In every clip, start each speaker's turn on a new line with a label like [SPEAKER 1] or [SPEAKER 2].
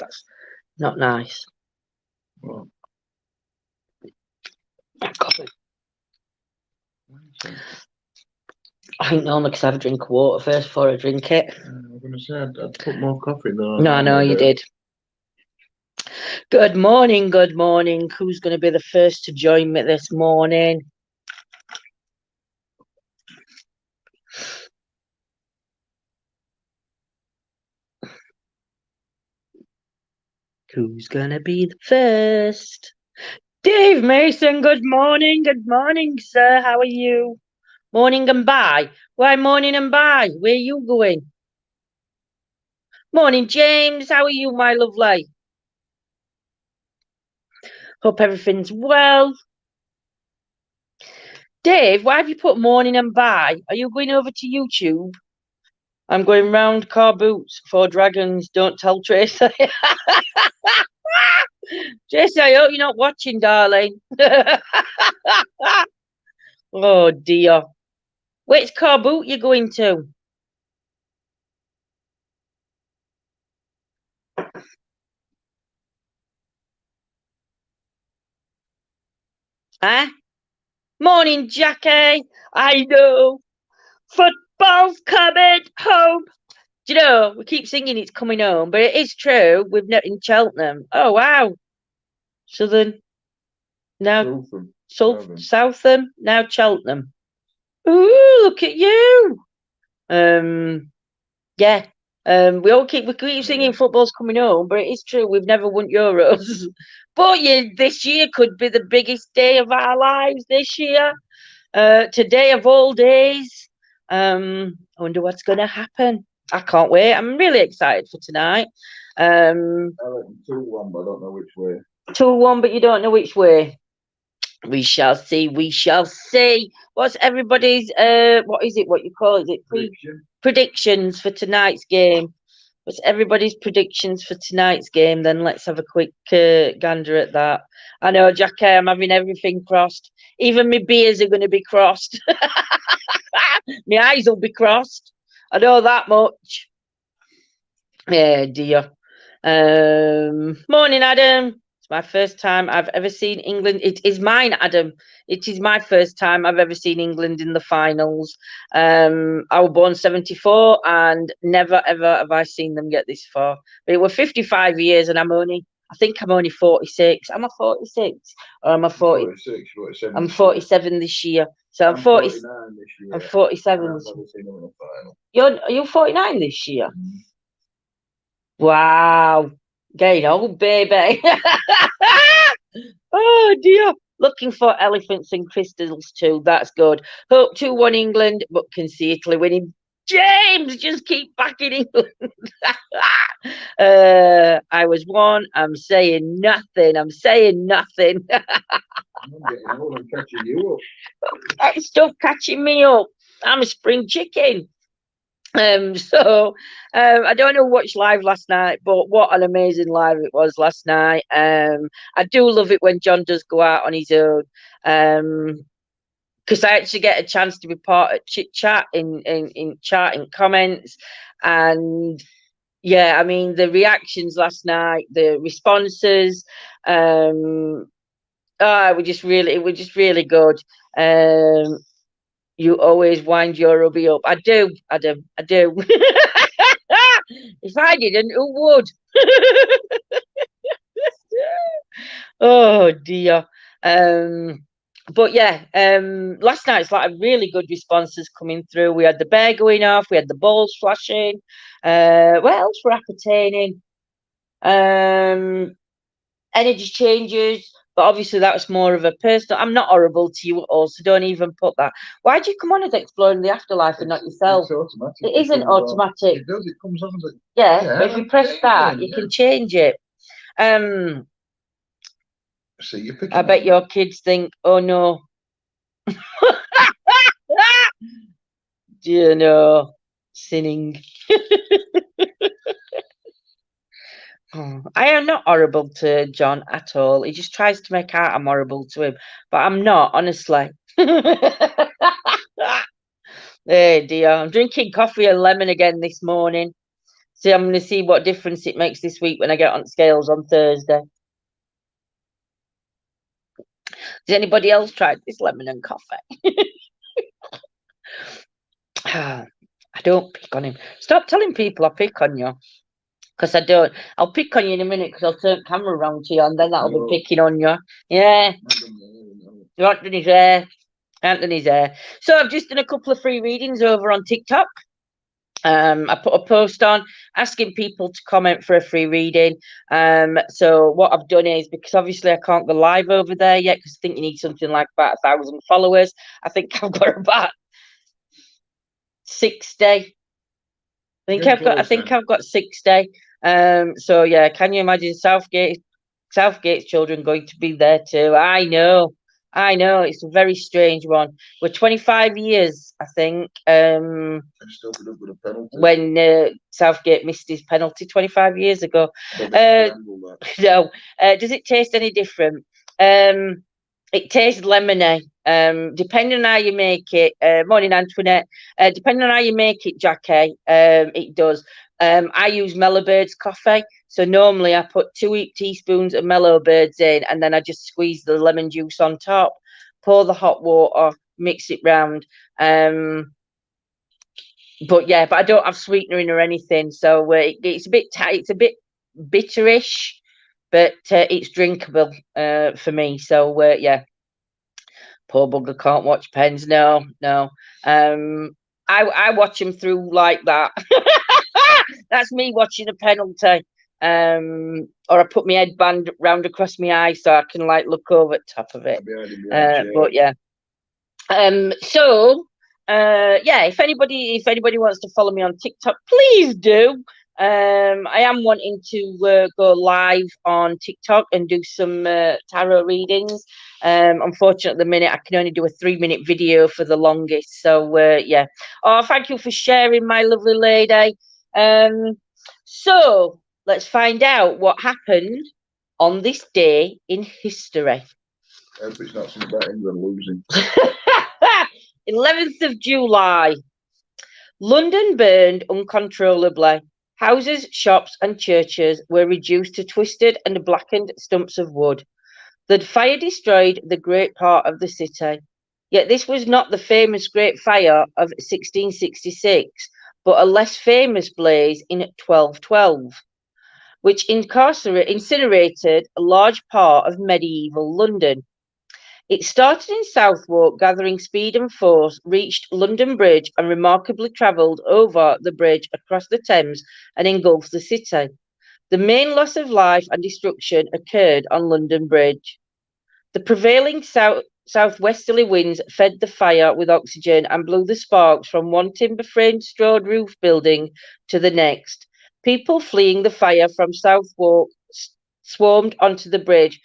[SPEAKER 1] That's not nice.
[SPEAKER 2] Well,
[SPEAKER 1] Coffee. I think normally because I have a drink of water first before I drink it.
[SPEAKER 2] I'm going to say I'd put more coffee in there.
[SPEAKER 1] No, I know you did. Good morning, good morning. Who's going to be the first to join me this morning? Who's going to be the first? Dave Mason, good morning, sir. How are you? Morning and bye. Why morning and bye? Where are you going? Morning, James. How are you, my lovely? Hope everything's well. Dave, why have you put morning and bye? Are you going over to YouTube? I'm going round car boots for dragons. Don't tell Tracy. Tracy, I hope you're not watching, darling. Oh dear. Which car boot you going to? Huh? Morning, Jackie. I know. Football's coming home. Do you know, we keep singing it's coming home, but it is true. We've not in Cheltenham. Oh, wow. Southern, now Southern, now Cheltenham. Ooh, look at you. Yeah. We keep singing football's coming home, but it is true we've never won Euros. But this year could be the biggest day of our lives this year. Today of all days. I wonder what's going to happen. I can't wait. I'm really excited for tonight.
[SPEAKER 2] 2-1, but I don't know which way.
[SPEAKER 1] 2-1, but you don't know which way. We shall see. We shall see. What's everybody's? What is it? What you call it? Is it predictions for tonight's game? What's everybody's predictions for tonight's game? Then let's have a quick gander at that. I know, Jackie, I'm having everything crossed. Even my beers are going to be crossed. My eyes will be crossed. I know that much. Yeah, dear. Morning, Adam. It's my first time I've ever seen England. It is mine, Adam. It is my first time I've ever seen England in the finals. I was born 74 and never, ever have I seen them get this far. But it were 55 years and I think I'm only 46. Am I 46? Or am I 40?
[SPEAKER 2] 46, 47.
[SPEAKER 1] I'm 47 this year. So I'm 40.
[SPEAKER 2] 49 this year.
[SPEAKER 1] I'm 47 this year. Are you 49 this year?
[SPEAKER 2] Mm.
[SPEAKER 1] Wow. Getting old, baby. Oh dear. Looking for elephants and crystals too. That's good. Hope 2-1 England, but can see Italy winning. James, just keep backing England. I was one. I'm saying nothing. I'm saying nothing.
[SPEAKER 2] I'm catching you up.
[SPEAKER 1] That stuff catching me up. I'm a spring chicken. I don't know watched live last night, but what an amazing live it was last night. I do love it when John does go out on his own. Because I actually get a chance to be part of chit chat in chat and comments. And yeah, I mean the reactions last night, the responses, it was just really good. You always wind your hubby up. I do, Adam. I do. If I didn't, who would? Oh dear. But yeah, last night's like a really good responses coming through. We had the bear going off, we had the balls flashing. What else were appertaining? Energy changes, but obviously that was more of a personal. I'm not horrible to you at all, so don't even put that. Why do you come on as exploring the afterlife and not yourself?
[SPEAKER 2] It's automatic.
[SPEAKER 1] It isn't automatic.
[SPEAKER 2] It does. It comes on.
[SPEAKER 1] Yeah, but if you press start, you can change it.
[SPEAKER 2] So you pick.
[SPEAKER 1] I bet your kids think, "Oh no." Do you know, sinning. I am not horrible to John at all. He just tries to make out I'm horrible to him, but I'm not, honestly. Hey dear, I'm drinking coffee and lemon again this morning. See, I'm going to see what difference it makes this week when I get on scales on Thursday. Has anybody else tried this lemon and coffee? I don't pick on him. Stop telling people I pick on you. Because I don't. I'll pick on you in a minute because I'll turn camera around to you and then that'll be picking on you. Yeah. Anthony's there. Anthony's there. So I've just done a couple of free readings over on TikTok. I put a post on asking people to comment for a free reading. So what I've done is, because obviously I can't go live over there yet, because I think you need something like about 1,000 followers. I think I've got about 60. I think I've got 60. So yeah, can you imagine Southgate's children going to be there too? I know. It's a very strange one. We're 25 years, I think. When Southgate missed his penalty 25 years ago. No. Does it taste any different? It tastes lemony. Depending on how you make it. Morning, Antoinette. Depending on how you make it, Jackie, it does. I use Mellowbird's coffee. So normally I put 2 teaspoons of Mellowbird's in and then I just squeeze the lemon juice on top, pour the hot water, mix it round. But I don't have sweetener in or anything. So it's a bit it's a bit bitterish, but it's drinkable for me. So poor bugger can't watch pens. No. I watch him through like that. That's me watching a penalty. Or I put my headband round across my eye so I can like look over the top of it. If anybody wants to follow me on TikTok, please do. I am wanting to go live on TikTok and do some tarot readings. Unfortunately, at the minute, I can only do a 3-minute video for the longest. So, Oh, thank you for sharing, my lovely lady. So, let's find out what happened on this day in history.
[SPEAKER 2] I hope it's not something about England losing.
[SPEAKER 1] 11th of July. London burned uncontrollably. Houses, shops and churches were reduced to twisted and blackened stumps of wood. The fire destroyed the great part of the city. Yet this was not the famous Great Fire of 1666, but a less famous blaze in 1212, which incinerated a large part of medieval London. It started in Southwark, gathering speed and force, reached London Bridge and remarkably travelled over the bridge across the Thames and engulfed the city. The main loss of life and destruction occurred on London Bridge. The prevailing southwesterly winds fed the fire with oxygen and blew the sparks from one timber-framed strawed roof building to the next. People fleeing the fire from Southwark swarmed onto the bridge,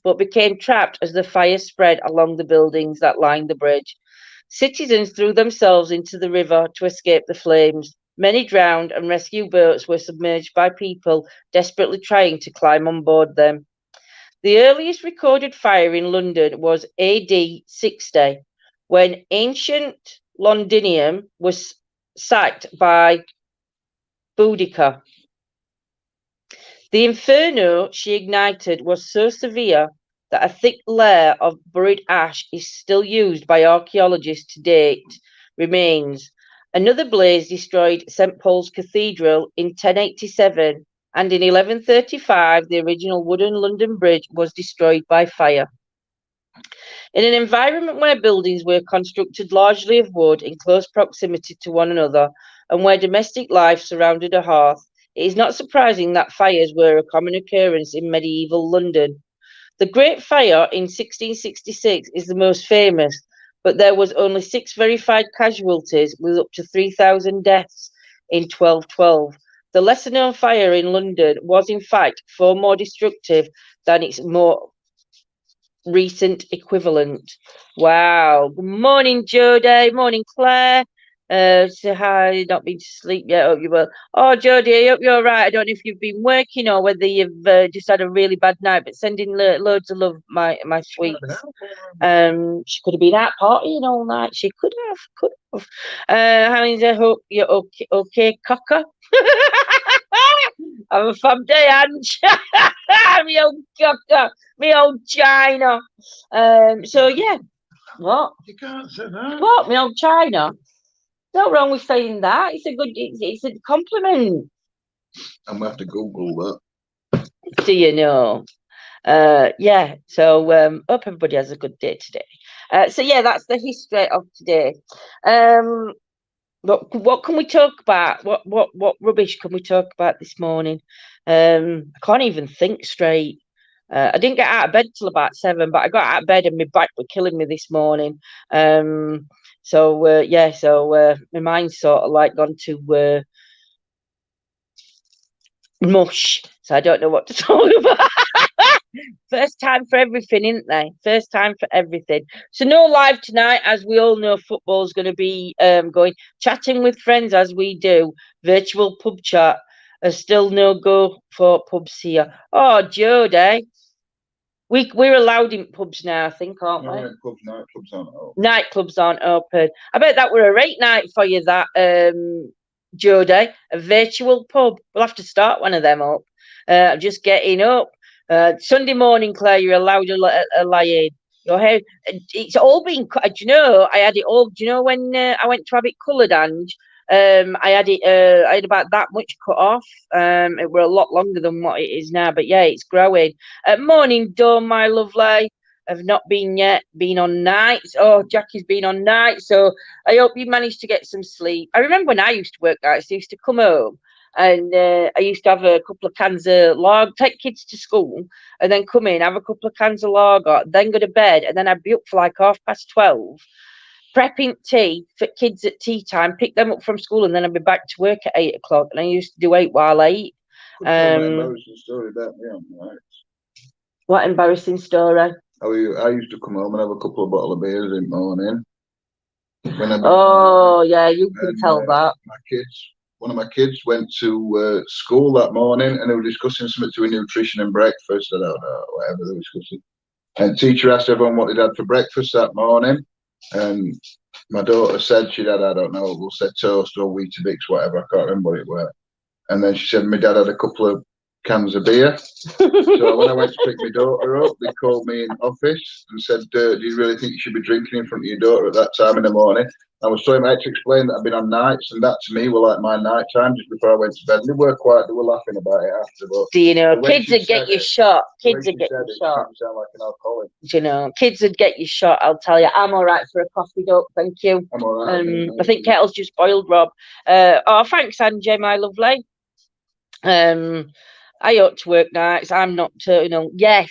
[SPEAKER 1] but became trapped as the fire spread along the buildings that lined the bridge. Citizens threw themselves into the river to escape the flames. Many drowned and rescue boats were submerged by people desperately trying to climb on board them. The earliest recorded fire in London was AD 60, when ancient Londinium was sacked by Boudicca. The inferno she ignited was so severe that a thick layer of buried ash is still used by archaeologists to date remains. Another blaze destroyed St. Paul's Cathedral in 1087, and in 1135 the original wooden London Bridge was destroyed by fire. In an environment where buildings were constructed largely of wood in close proximity to one another, and where domestic life surrounded a hearth, it is not surprising that fires were a common occurrence in medieval London. The Great Fire in 1666 is the most famous, but there was only 6 verified casualties with up to 3,000 deaths in 1212. The lesser-known fire in London was, in fact, far more destructive than its more recent equivalent. Wow. Good morning, Jodie. Morning, Claire. Say hi, not been to sleep yet. Hope you will. Oh, Jodie, I hope you're all right. I don't know if you've been working or whether you've just had a really bad night, but sending loads of love, my sweets. She could have been out partying all night. She could have. How I hope you're okay, Cocker. Have a fab day, Ange. Me old cocker, me old China. So yeah, what?
[SPEAKER 2] You can't say that.
[SPEAKER 1] What? Me old China. No wrong with saying that. It's a good. It's a compliment.
[SPEAKER 2] I'm gonna have to Google that.
[SPEAKER 1] Do you know? Yeah. So hope everybody has a good day today. So yeah, that's the history of today. What can we talk about? What rubbish can we talk about this morning? I can't even think straight. I didn't get out of bed till about 7, but I got out of bed and my back were killing me this morning. So yeah, so my mind's sort of like gone to mush. So I don't know what to talk about. First time for everything, isn't they? First time for everything. So no live tonight, as we all know. Football's going to be going chatting with friends as we do. Virtual pub chat. There's still no go for pubs here. Oh, Jodie. We're allowed in pubs now, I think, aren't we?
[SPEAKER 2] No, nightclubs aren't open.
[SPEAKER 1] Nightclubs aren't open. I bet that were a great night for you, that Jodie. A virtual pub. We'll have to start one of them up. Just getting up. Sunday morning, Claire, you're allowed a lie in. Your hair, it's all been. Do you know? I had it all. Do you know when I went to have it coloured, Ange? I had it. I had about that much cut off. It were a lot longer than what it is now. But yeah, it's growing. Morning, Dawn, my lovely. I've not been yet. Been on nights. Oh, Jackie's been on nights. So I hope you managed to get some sleep. I remember when I used to work nights. I used to come home. And I used to have a couple of cans of lager, take kids to school, and then come in, have a couple of cans of lager, then go to bed, and then I'd be up for like 12:30, prepping tea for kids at tea time, pick them up from school, and then I'd be back to work at 8 o'clock. And I used to do 8 while I eat.
[SPEAKER 2] Embarrassing story about me on nights.
[SPEAKER 1] What embarrassing story?
[SPEAKER 2] I used to come home and have a couple of bottles of beers in the morning.
[SPEAKER 1] Oh, yeah, you can tell that.
[SPEAKER 2] One of my kids went to school that morning and they were discussing something to a nutrition and breakfast. I don't know, whatever they were discussing. And the teacher asked everyone what they'd had for breakfast that morning. And my daughter said she'd had, I don't know, we'll say toast or Weetabix, whatever. I can't remember what it was. And then she said my dad had a couple of cans of beer. So when I went to pick my daughter up, they called me in office and said, do you really think you should be drinking in front of your daughter at that time in the morning? I was trying to explain that I've been on nights, and that to me were like my night time just before I went to bed. And they were laughing about it after. But
[SPEAKER 1] do you know, kids would get you shot. Kids would get you shot.
[SPEAKER 2] Sound like an alcoholic.
[SPEAKER 1] Do you know, kids would get you shot. I'll tell you, I'm all right for a coffee, duck. Thank you.
[SPEAKER 2] I'm all right.
[SPEAKER 1] I think Kettle's just boiled, Rob. Oh, thanks, Angie, my lovely. I ought to work nights. I'm nocturnal. Yes.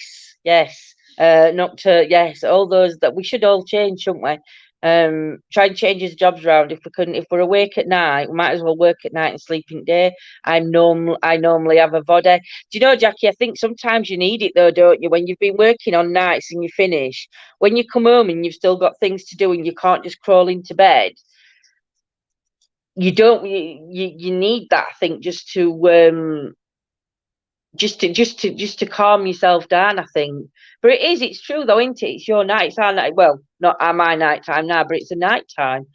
[SPEAKER 1] Nocturnal. Yes, all those that we should all change, shouldn't we? Try and change his jobs around. If we couldn't, if we're awake at night, we might as well work at night and sleeping day. I normally have a body. Do you know, Jackie? I think sometimes you need it though, don't you? When you've been working on nights and you finish, when you come home and you've still got things to do and you can't just crawl into bed. You don't. You need that. I think just to just to calm yourself down, I think. But it's true though, isn't it? It's your night. It's our night. Well, not my night time now, but it's a night time.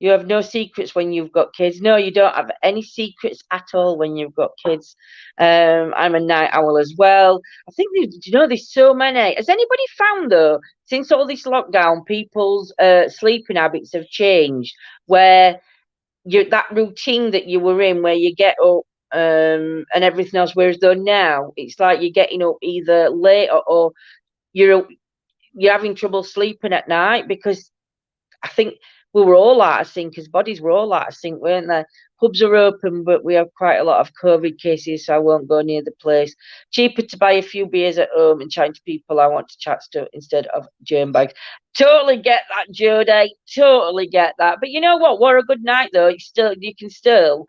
[SPEAKER 1] You have no secrets when you've got kids. No, you don't have any secrets at all when you've got kids. I'm a night owl as well. I think there's so many. Has anybody found though, since all this lockdown, people's sleeping habits have changed, where that routine that you were in, where you get up and everything else, whereas though now it's like you're getting up either late or you're having trouble sleeping at night, because I think we were all out of sync as bodies. Were all out of sync, weren't they? Pubs are open, but we have quite a lot of COVID cases, so I won't go near the place. Cheaper to buy a few beers at home and chat to people I want to chat to instead of germ bags. Totally get that, Jodie. Totally get that. But you know what? What a good night though. You can still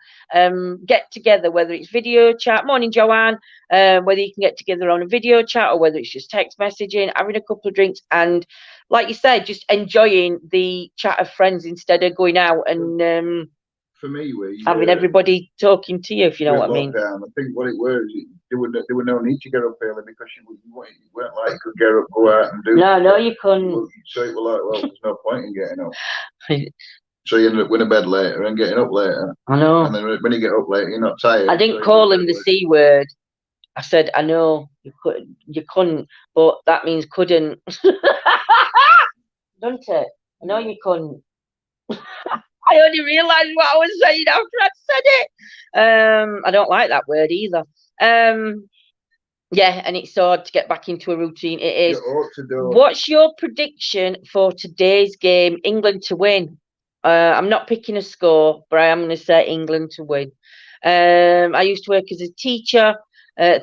[SPEAKER 1] get together, whether it's video chat. Morning, Joanne. Whether you can get together on a video chat or whether it's just text messaging, having a couple of drinks, and like you said, just enjoying the chat of friends instead of going out and
[SPEAKER 2] for me,
[SPEAKER 1] having everybody talking to you, if you know what I mean.
[SPEAKER 2] I think what it was, there were no need to get up early because you weren't like you could get up, go out and do.
[SPEAKER 1] No, you couldn't.
[SPEAKER 2] So it was like, well, there's no point in getting up. So you end up going to bed later and getting up later.
[SPEAKER 1] I know.
[SPEAKER 2] And then when you get up later, you're not tired.
[SPEAKER 1] I didn't call him the C word. I said, I know you couldn't, but that means couldn't. Don't it? I know you couldn't. I only realised what I was saying after I said it. I don't like that word either. Yeah, and it's hard to get back into a routine. It is. What's your prediction for today's game? England to win. I'm not picking a score, but I am going to say England to win. I used to work as a teacher.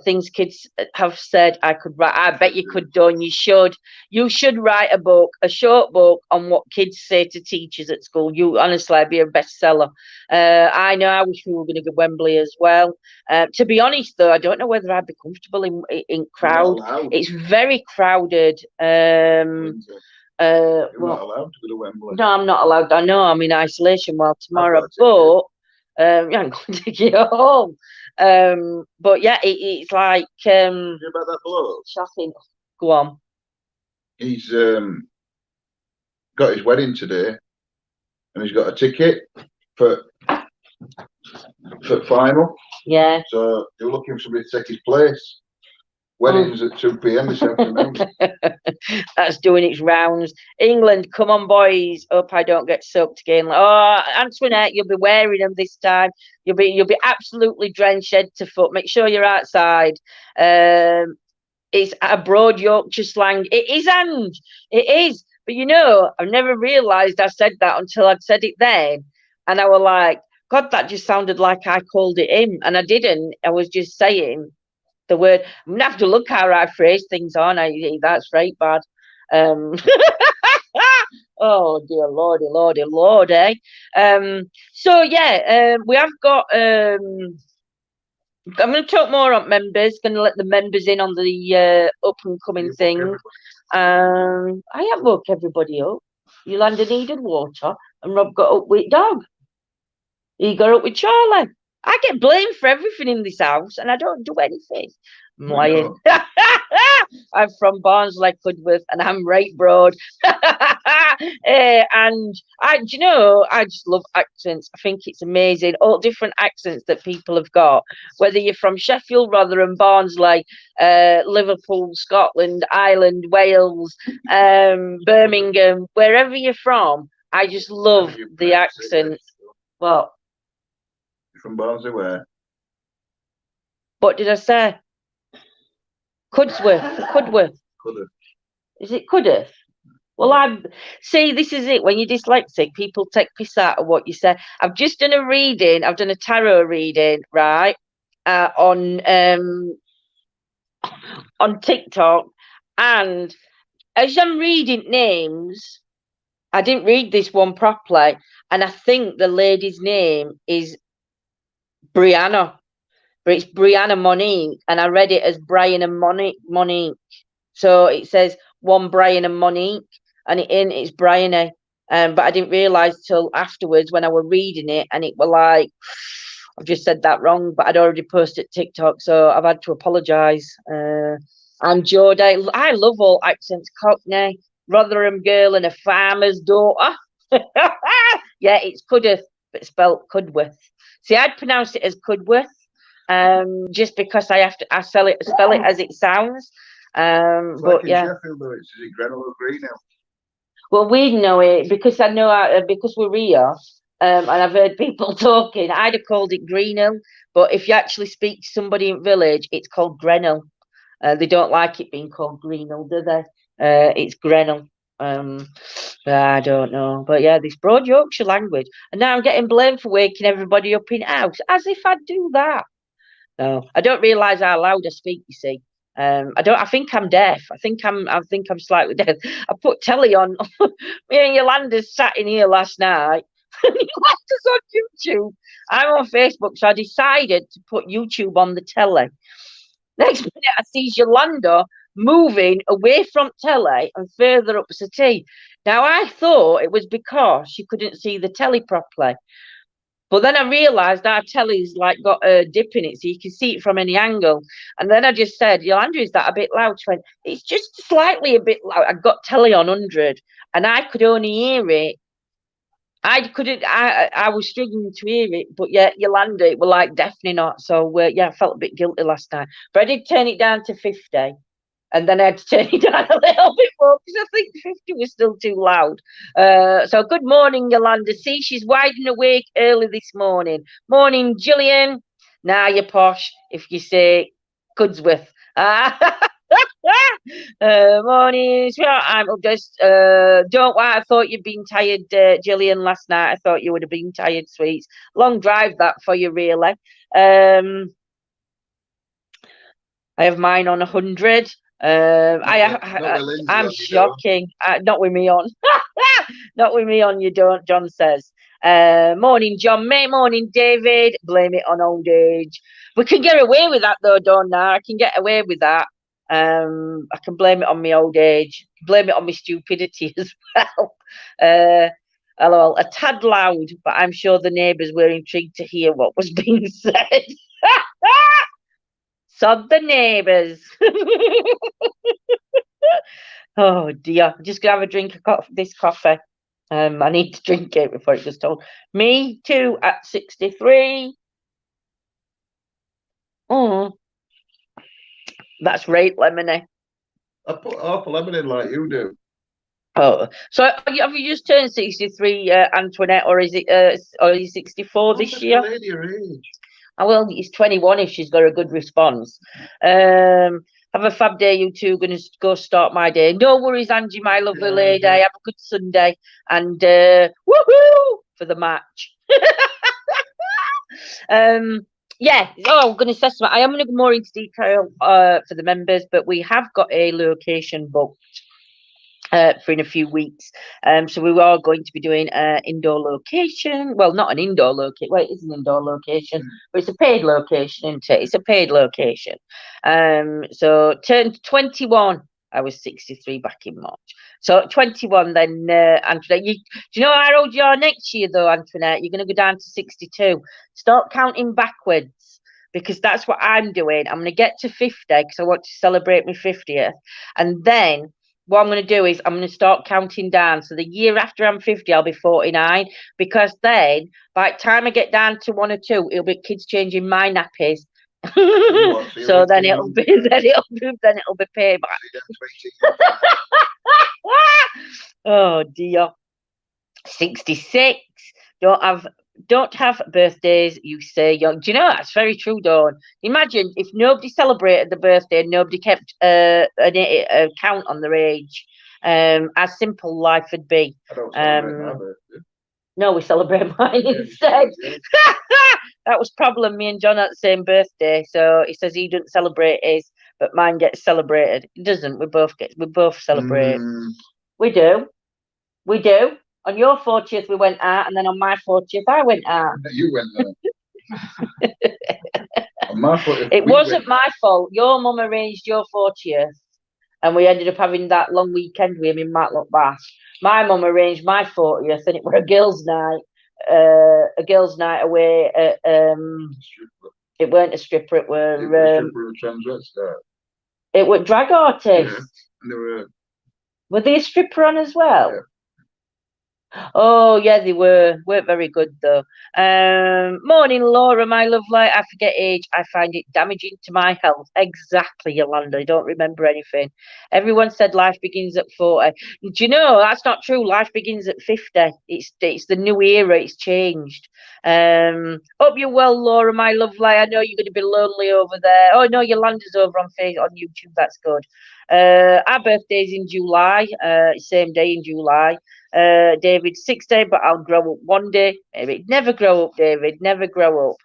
[SPEAKER 1] Things kids have said I could write. I bet you could, Dawn. You should. You should write a book, a short book on what kids say to teachers at school. You honestly, I'd be a bestseller. I know. I wish we were going to go Wembley as well. To be honest, though, I don't know whether I'd be comfortable in crowd. It's very crowded.
[SPEAKER 2] You're not allowed to go to Wembley.
[SPEAKER 1] No, I'm not allowed. I know I'm in isolation while tomorrow, but I'm going to get home. But yeah, it's like
[SPEAKER 2] about that bloke?
[SPEAKER 1] Shocking. Go on.
[SPEAKER 2] He's got his wedding today, and he's got a ticket for final.
[SPEAKER 1] Yeah.
[SPEAKER 2] So you're looking for somebody to take his place. Weddings at 2 p.m. this afternoon.
[SPEAKER 1] That's doing its rounds. England, come on, boys. Hope I don't get soaked again. Oh, Antoinette, you'll be wearing them this time. You'll be absolutely drenched head to foot. Make sure you're outside. It's a broad Yorkshire slang. It is, and it is. But you know, I've never realised I said that until I'd said it then, and I was like, God, that just sounded like I called it him, and I didn't. I was just saying the word. I'm gonna have to look how I phrase things on. That's right bad. Oh dear lordy, eh? So yeah, we have got I'm going to talk more on members. Going to let the members in on the up and coming thing. I have woke everybody up. Yolanda needed water, and Rob got up with dog. He got up with Charlie. I get blamed for everything in this house, and I don't do anything. I'm lying. I'm from Barnsley, Cudworth, and I'm right broad. And do you know, I just love accents. I think it's amazing. All different accents that people have got, whether you're from Sheffield, Rotherham, Barnsley, Liverpool, Scotland, Ireland, Wales, Birmingham, wherever you're from. I just love the accent. What?
[SPEAKER 2] From Barnsley, where?
[SPEAKER 1] What did I say? Cudworth. Is it Cudworth? Well, see, this is it. When you're dyslexic, people take piss out of what you say. I've just done a reading. I've done a tarot reading, right, on TikTok. And as I'm reading names, I didn't read this one properly. And I think the lady's name is Brianna. But it's Brianna Monique, and I read it as Brian and Monique. So it says one Brian and Monique, and it's Brianny. But I didn't realise till afterwards when I was reading it, and it were like, I've just said that wrong, but I'd already posted TikTok, so I've had to apologise. I'm Jodie. I love all accents. Cockney, Rotherham girl, and a farmer's daughter. Yeah, it's Cudworth, but spelled Cudworth. See, I'd pronounce it as Cudworth. Just because I spell it as it sounds. But yeah.
[SPEAKER 2] Sheffield, though, is it Grenell or Greenhill?
[SPEAKER 1] Well, we know it because I know because we're here, and I've heard people talking. I'd have called it Greenhill, but if you actually speak to somebody in village, it's called Grenell. They don't like it being called Greenhill, do they? It's Grenell. I don't know, but yeah, this broad Yorkshire language, and now I'm getting blamed for waking everybody up in house, as if I'd do that. No, I don't realise how loud I speak. You see, I think I'm deaf. I think I'm slightly deaf. I put telly on. Me and Yolanda sat in here last night, and he left us on YouTube. I'm on Facebook, so I decided to put YouTube on the telly. Next minute, I see Yolanda moving away from telly and further up the settee. Now I thought it was because she couldn't see the telly properly. But then I realised our telly's like got a dip in it, so you can see it from any angle. And then I just said, Yolanda, is that a bit loud? She went, it's just slightly a bit loud. I got telly on 100, and I could only hear it I couldn't. I was struggling to hear it, but yeah, Yolanda, it were like definitely not. So yeah, I felt a bit guilty last night, but I did turn it down to 50, and then I had to turn it down a little bit more because I think 50 was still too loud. So good morning, Yolanda. See, she's wide and awake early this morning. Morning, Gillian. Now you're posh if you say Goodsworth. Morning. I'm just don't worry. I thought you'd been tired, Gillian, last night. I thought you would have been tired, sweets. Long drive that for you, really. I have mine on 100. I'm shocking. Not with me on. Not with me on. You don't. John says. Morning, John. Mate. Morning, David. Blame it on old age. We can get away with that though, don't I? I can get away with that. I can blame it on my old age. Blame it on my stupidity as well. LOL, a tad loud, but I'm sure the neighbours were intrigued to hear what was being said. Sod the neighbours. Oh dear. I'm just gonna have a drink of this coffee. I need to drink it before it gets told. Me too at 63. Oh, that's right, lemony.
[SPEAKER 2] I put half a lemon in like you do.
[SPEAKER 1] Oh, so have you just turned 63, Antoinette, or is it or are you 64 this year?
[SPEAKER 2] Lady your age.
[SPEAKER 1] Oh, well, it's 21 if she's got a good response. Have a fab day, you two. Gonna go start my day. No worries, Angie, my lovely lady. Have a good Sunday and woohoo for the match. Yeah. Oh, I'm gonna say something. I am gonna go more into detail for the members, but we have got a location booked for in a few weeks. So we are going to be doing an indoor location. Well, not an indoor location. Well, it is an indoor location, but it's a paid location, isn't it? It's a paid location. So turned 21. I was 63 back in March. So 21 then, Antoinette. Do you know how old you are next year, though, Antoinette? You're going to go down to 62. Start counting backwards because that's what I'm doing. I'm going to get to 50 because I want to celebrate my 50th. And then what I'm going to do is I'm going to start counting down. So the year after I'm 50, I'll be 49. Because then, by the time I get down to 1 or 2, it'll be kids changing my nappies. So then it'll be payback. Oh dear. 66. Don't have birthdays, you say young. Do you know that's very true, Dawn? Imagine if nobody celebrated the birthday and nobody kept a count on their age. How simple life would be.
[SPEAKER 2] I don't celebrate my birthday.
[SPEAKER 1] No, we celebrate mine instead. That was problem. Me and John had the same birthday, so he says he doesn't celebrate his, but mine gets celebrated. It doesn't. We both celebrate. We do. On your 40th, we went out, and then on my 40th, I went out.
[SPEAKER 2] You went out. On my 40th,
[SPEAKER 1] it wasn't my fault. Your mum arranged your 40th, and we ended up having that long weekend with him in Matlock Bath. My mum arranged my 40th, and it was a girls' night. A girls' night away at it weren't a stripper, it were it were drag artists.
[SPEAKER 2] Yeah,
[SPEAKER 1] were they a stripper on as well?
[SPEAKER 2] Yeah.
[SPEAKER 1] Oh yeah, they weren't very good though. Morning, Laura, my lovely. I forget age. I find it damaging to my health. Exactly, Yolanda. I don't remember anything. Everyone said life begins at 40. Do you know that's not true? Life begins at 50. It's the new era. It's changed. Hope you're well, Laura, my lovely. I know you're going to be lonely over there. Oh no, Yolanda's over on YouTube. That's good. Our birthday's in July. Same day in July. David 60, but I'll grow up one day. Maybe never grow up, David. Never grow up.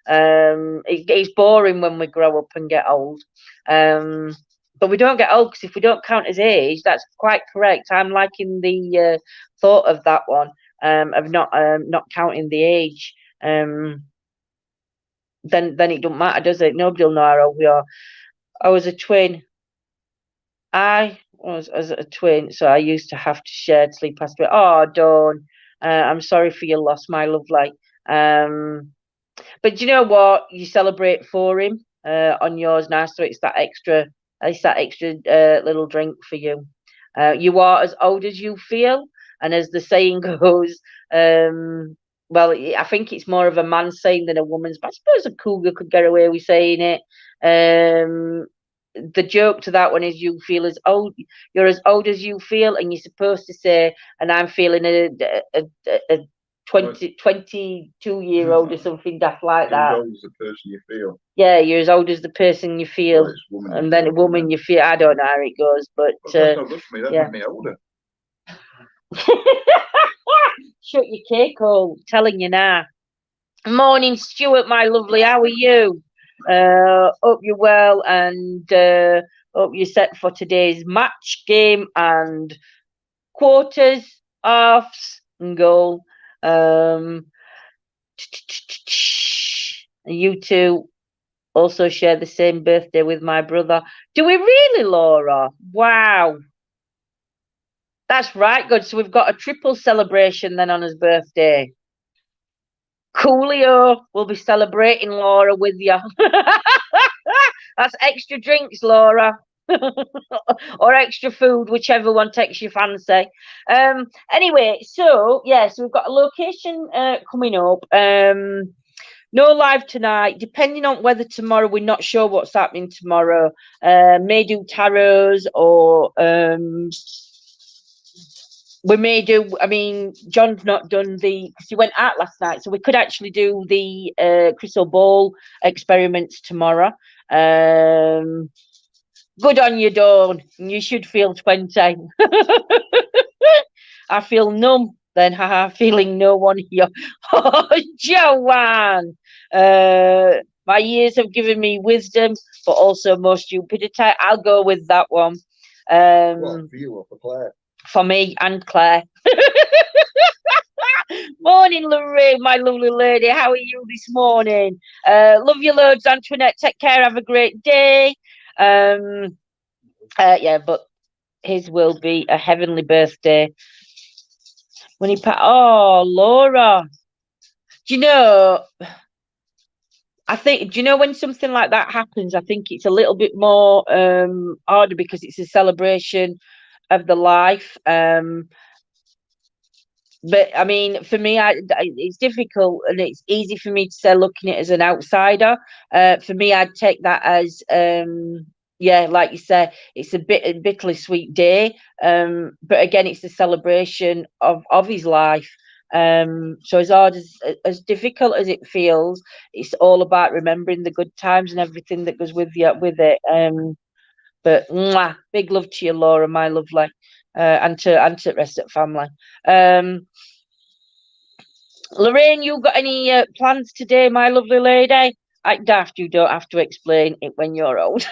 [SPEAKER 1] It's boring when we grow up and get old. But we don't get old because if we don't count as age, that's quite correct. I'm liking the thought of that one of not counting the age. Then it don't matter, does it? Nobody will know how old we are. I was a twin. I was as a twin, so I used to have to share sleep password. Oh, Dawn, I'm sorry for your loss, my lovely. But you know what? You celebrate for him on yours now, so it's that extra little drink for you. You are as old as you feel. And as the saying goes, well, I think it's more of a man's saying than a woman's, but I suppose a cougar could get away with saying it. The joke to that one is you're as old as you feel, and you're supposed to say, and I'm feeling a 22-year-old or something daft like
[SPEAKER 2] You're as
[SPEAKER 1] that.
[SPEAKER 2] old as the person you feel.
[SPEAKER 1] Yeah, you're as old as the person you feel,
[SPEAKER 2] Well, it's woman
[SPEAKER 1] and
[SPEAKER 2] you
[SPEAKER 1] then a
[SPEAKER 2] feel,
[SPEAKER 1] woman you feel. I don't know how it goes, but
[SPEAKER 2] well, that's not good for me. That
[SPEAKER 1] yeah.
[SPEAKER 2] made me older.
[SPEAKER 1] Shut your cake hole. Telling you now. Morning, Stuart, my lovely. How are you? Hope you're well, and hope you're set for today's match game and quarters, halves, and goal. You two also share the same birthday with my brother. Do we really, Laura? Wow. That's right, good. So we've got a triple celebration then on his birthday. Coolio will be celebrating Laura with you. That's extra drinks, Laura. Or extra food, whichever one takes your fancy. Anyway, so we've got a location coming up. No live tonight, depending on whether tomorrow, we're not sure what's happening tomorrow. May do tarots, or we may do, I mean, John's not done because he went out last night, so we could actually do the crystal ball experiments tomorrow. Good on you, Dawn. You should feel 20. I feel numb, then, haha, feeling no one here. Oh, Joanne. My years have given me wisdom, but also more stupidity. I'll go with that one.
[SPEAKER 2] What, for you or for Claire?
[SPEAKER 1] For me and Claire. Morning, Lorraine, my lovely lady. How are you this morning? Love you loads, Antoinette. Take care. Have a great day. Yeah, but his will be a heavenly birthday. When he oh, Laura. Do you know, do you know when something like that happens, I think it's a little bit more harder because it's a celebration of the life. But I mean, for me, it's difficult, and it's easy for me to say looking at it as an outsider. For me, I'd take that as yeah, like you said, it's a bitterly sweet day. But again, it's a celebration of his life. So as hard as difficult as it feels, it's all about remembering the good times and everything that goes with it. But mwah, big love to you, Laura, my lovely, and to the rest of the family. Lorraine, you got any plans today, my lovely lady? Daft, you don't have to explain it when you're old.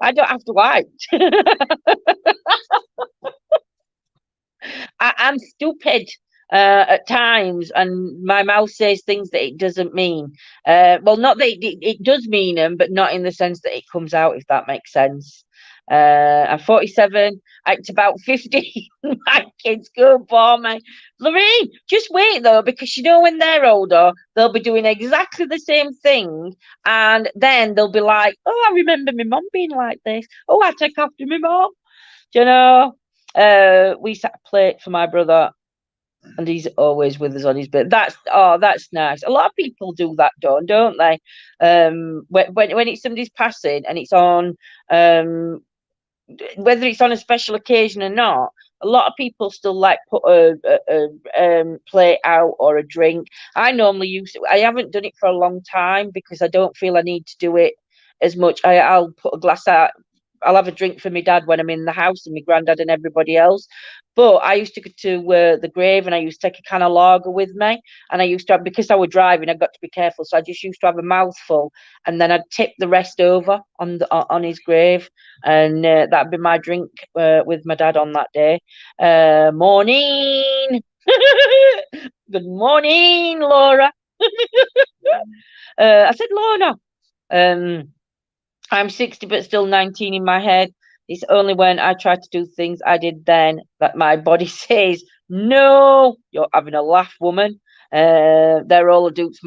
[SPEAKER 1] I don't have to act. I'm stupid at times, and my mouth says things that it doesn't mean. Well, not that it does mean them, but not in the sense that it comes out, if that makes sense. I'm 47, act about 50. My kids go for me. Lorraine, just wait though, because you know when they're older, they'll be doing exactly the same thing, and then they'll be like, "Oh, I remember my mum being like this. Oh, I take after my mum." Do you know? We set a plate for my brother, and he's always with us on his bit. That's nice. A lot of people do that, don't they? When it's somebody's passing and it's on, whether it's on a special occasion or not, a lot of people still like put a plate out or a drink. I normally use it. I haven't done it for a long time because I don't feel I need to do it as much. I'll put a glass out. I'll have a drink for my dad when I'm in the house and my granddad and everybody else. But I used to go to the grave, and I used to take a can of lager with me. And I used to have, because I was driving, I got to be careful. So I just used to have a mouthful, and then I'd tip the rest over on his grave. And that'd be my drink with my dad on that day. Morning. Good morning, Laura. I said Lorna. I'm 60 but still 19 in my head. It's only when I try to do things I did then that my body says, "No, you're having a laugh, woman." They're all adults.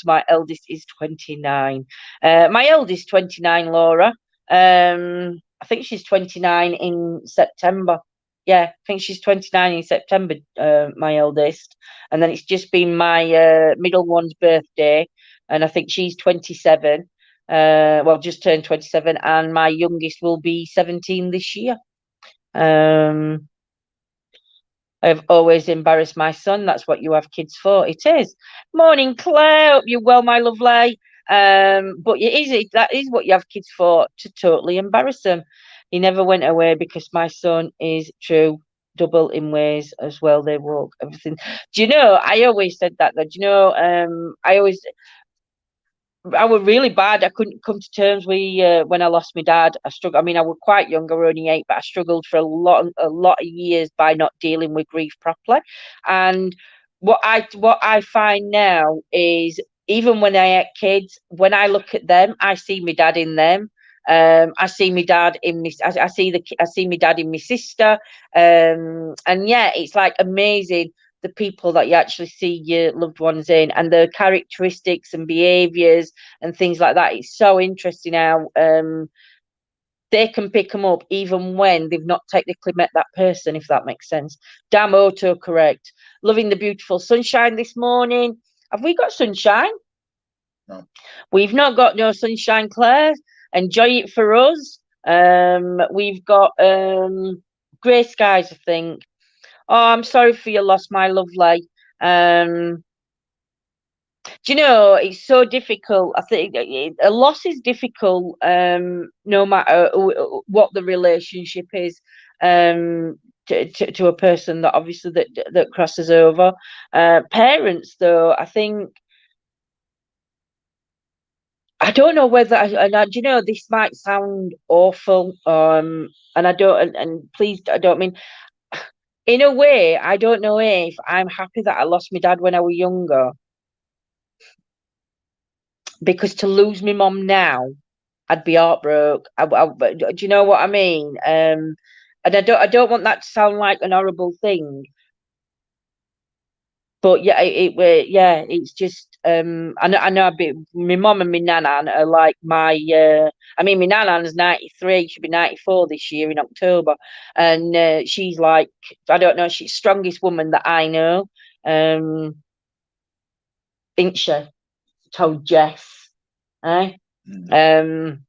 [SPEAKER 1] My eldest is 29. My eldest 29, Laura. I think she's 29 in September. Yeah, I think she's 29 in September, my eldest. And then it's just been my middle one's birthday, and I think she's 27. Well, just turned 27, and my youngest will be 17 this year. I've always embarrassed my son. That's what you have kids for. It is. Morning, Claire. Hope you're well, my lovely. But that is what you have kids for, to totally embarrass them. He never went away because my son is true, double in ways as well. They walk everything. Do you know? I always said that. Though. Do you know? I was really bad. I couldn't come to terms with when I lost my dad. I struggled. I mean, I was quite young. I was only 8, but I struggled for a lot of years by not dealing with grief properly. And what I find now is, even when I had kids, when I look at them, I see my dad in them. I see my dad in me. I see my dad in my sister. And yeah, it's like amazing, the people that you actually see your loved ones in, and their characteristics and behaviors and things like that. It's so interesting how they can pick them up even when they've not technically met that person, if that makes sense. Damn autocorrect. Loving the beautiful sunshine this morning. Have we got sunshine?
[SPEAKER 2] No.
[SPEAKER 1] We've not got no sunshine, Claire. Enjoy it for us. We've got grey skies, I think. Oh, I'm sorry for your loss, my lovely. Do you know, it's so difficult. I think a loss is difficult, no matter what the relationship is, to a person that obviously that crosses over. Parents, though, I think, I don't know whether, do you know, this might sound awful, and I don't, and please, I don't mean, in a way, I don't know if I'm happy that I lost my dad when I was younger, because to lose my mum now, I'd be heartbroken. Do you know what I mean? And I don't want that to sound like an horrible thing, but yeah, yeah, it's just I know my mum and my nana are like my I mean, my nana's 93, she'll be 94 this year in October, and she's like, I don't know, she's the strongest woman that I know. Ain't she? Told Jess, eh? Um,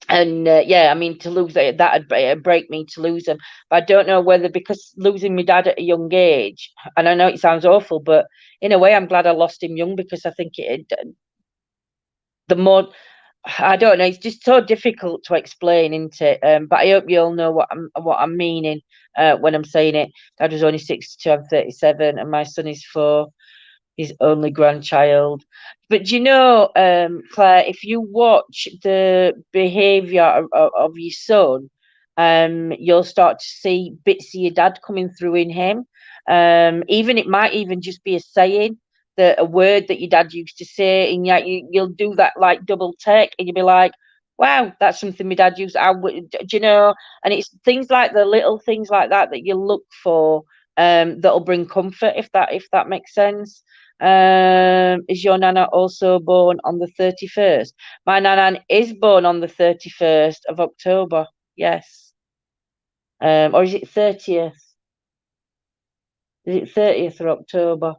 [SPEAKER 1] and yeah, I mean, to lose that'd break me to lose him. But I don't know whether, because losing my dad at a young age, and I know it sounds awful, but in a way, I'm glad I lost him young, because I think the more, I don't know, it's just so difficult to explain, isn't it? But I hope you all know what I'm meaning when I'm saying it. Dad was only 62, I'm 37, and my son is 4. His only grandchild. But you know, Claire, if you watch the behaviour of your son, you'll start to see bits of your dad coming through in him. Even it might even just be a saying, that a word that your dad used to say, and yet you'll do that like double take, and you'll be like, wow, that's something my dad used. Do you know? And it's things like the little things like that that you look for, that'll bring comfort, if that makes sense. Is your nana also born on the 31st? My nana is born on the 31st of October. Yes. Or is it 30th? Is it 30th or October?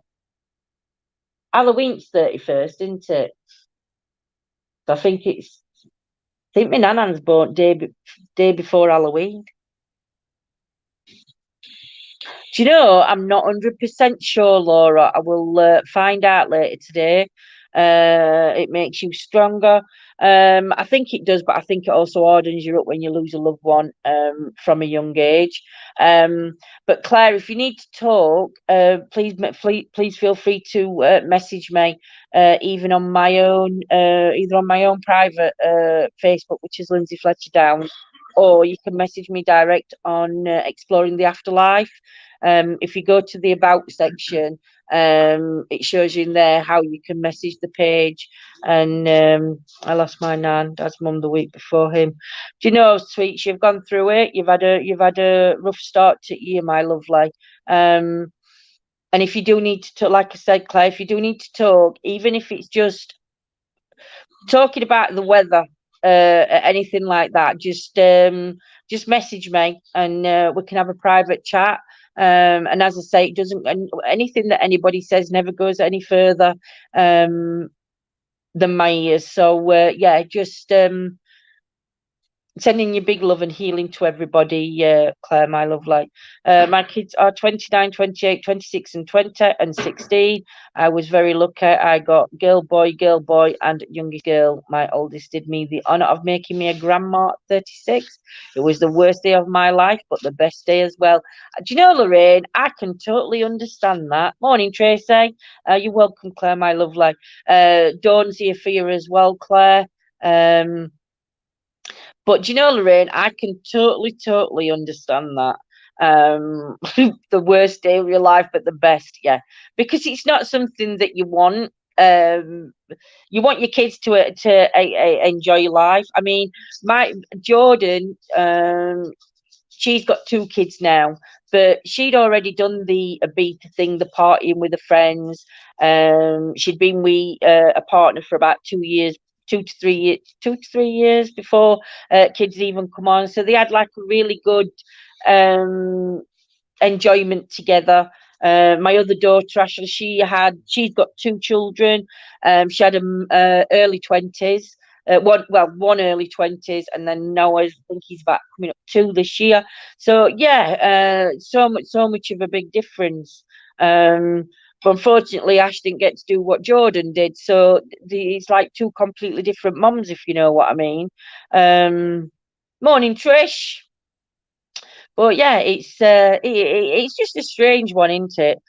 [SPEAKER 1] Halloween's 31st, isn't it? I think my nana's born day before Halloween. Do you know, I'm not 100% sure, Laura. I will find out later today. It makes you stronger. I think it does, but I think it also hardens you up when you lose a loved one from a young age. But Claire, if you need to talk, please feel free to message me, even on my own, either on my own private Facebook, which is Lindsay Fletcher Downs, or you can message me direct on Exploring the Afterlife. If you go to the About section, it shows you in there how you can message the page. And I lost my nan, dad's mum, the week before him. Do you know, sweets, you've gone through it. You've had a rough start to year, my lovely. And if you do need to, like I said, Claire, if you do need to talk, even if it's just talking about the weather, anything like that, just just message me and we can have a private chat. And as I say, it doesn't, anything that anybody says never goes any further than my ears. So yeah, just sending you big love and healing to everybody, Claire, my lovely. My kids are 29, 28, 26 and 20 and 16. I was very lucky. I got girl, boy, and youngest girl. My oldest did me the honour of making me a grandma at 36. It was the worst day of my life, but the best day as well. Do you know, Lorraine, I can totally understand that. Morning, Tracy. You're welcome, Claire, my lovely. Dawn's here for you as well, Claire. But do you know, Lorraine, I can totally understand that. The worst day of your life, but the best, yeah. Because it's not something that you want. You want your kids to enjoy life. I mean, my Jordan, she's got 2 kids now, but she'd already done the Ibiza thing, the partying with the friends. She'd been with a partner for about 2 years, 2 to 3 years, 2 to 3 years before kids even come on. So they had like a really good enjoyment together. My other daughter, Ashley, she's got 2 children. She had them early 20s. One early 20s, and then Noah's, I think he's about coming up 2 this year. So yeah, so much of a big difference. But unfortunately, Ash didn't get to do what Jordan did. So it's like 2 completely different mums, if you know what I mean. Morning, Trish. But yeah, it's just a strange one, isn't it?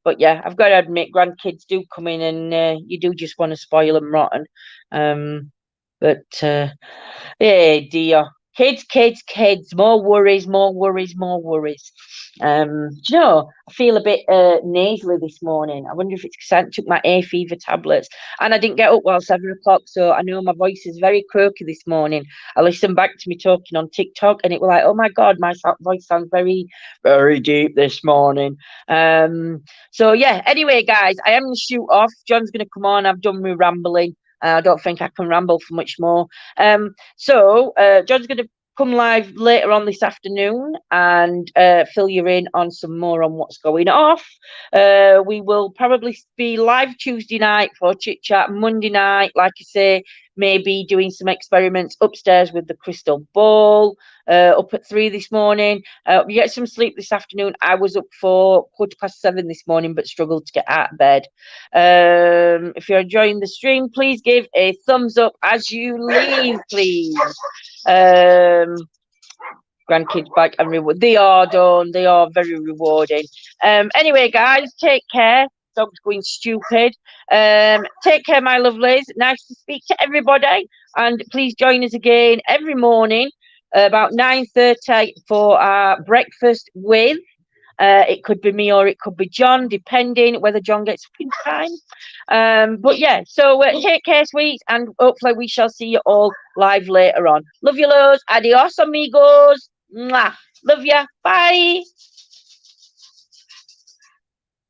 [SPEAKER 1] But yeah, I've got to admit, grandkids do come in, and you do just want to spoil them rotten. But yeah, dear, kids, more worries, more worries, more worries. Do you know, I feel a bit nasally this morning. I wonder if it's because I took my hay fever tablets and I didn't get up while 7 o'clock, so I know my voice is very croaky this morning. I listened back to me talking on TikTok, and it was like, oh my god, my voice sounds very, very deep this morning. So yeah. Anyway, guys, I am gonna shoot off. John's gonna come on. I've done my rambling. I don't think I can ramble for much more. So John's going to come live later on this afternoon and fill you in on some more on what's going off. We will probably be live Tuesday night for chit chat. Monday night, like I say, maybe doing some experiments upstairs with the crystal ball. Up at 3 this morning. We get some sleep this afternoon. I was up for 7:15 this morning, but struggled to get out of bed. If you're enjoying the stream, please give a thumbs up as you leave, please. Grandkids back and reward. They are done. They are very rewarding. Anyway, guys, take care. Dog's going stupid. Take care, my lovelies. Nice to speak to everybody, and please join us again every morning about 9:30 for our breakfast with. It could be me or it could be John, depending whether John gets up in time. But yeah, so take care, sweets, and hopefully we shall see you all live later on. Love you loads. Adios, amigos. Mwah. Love ya. Bye.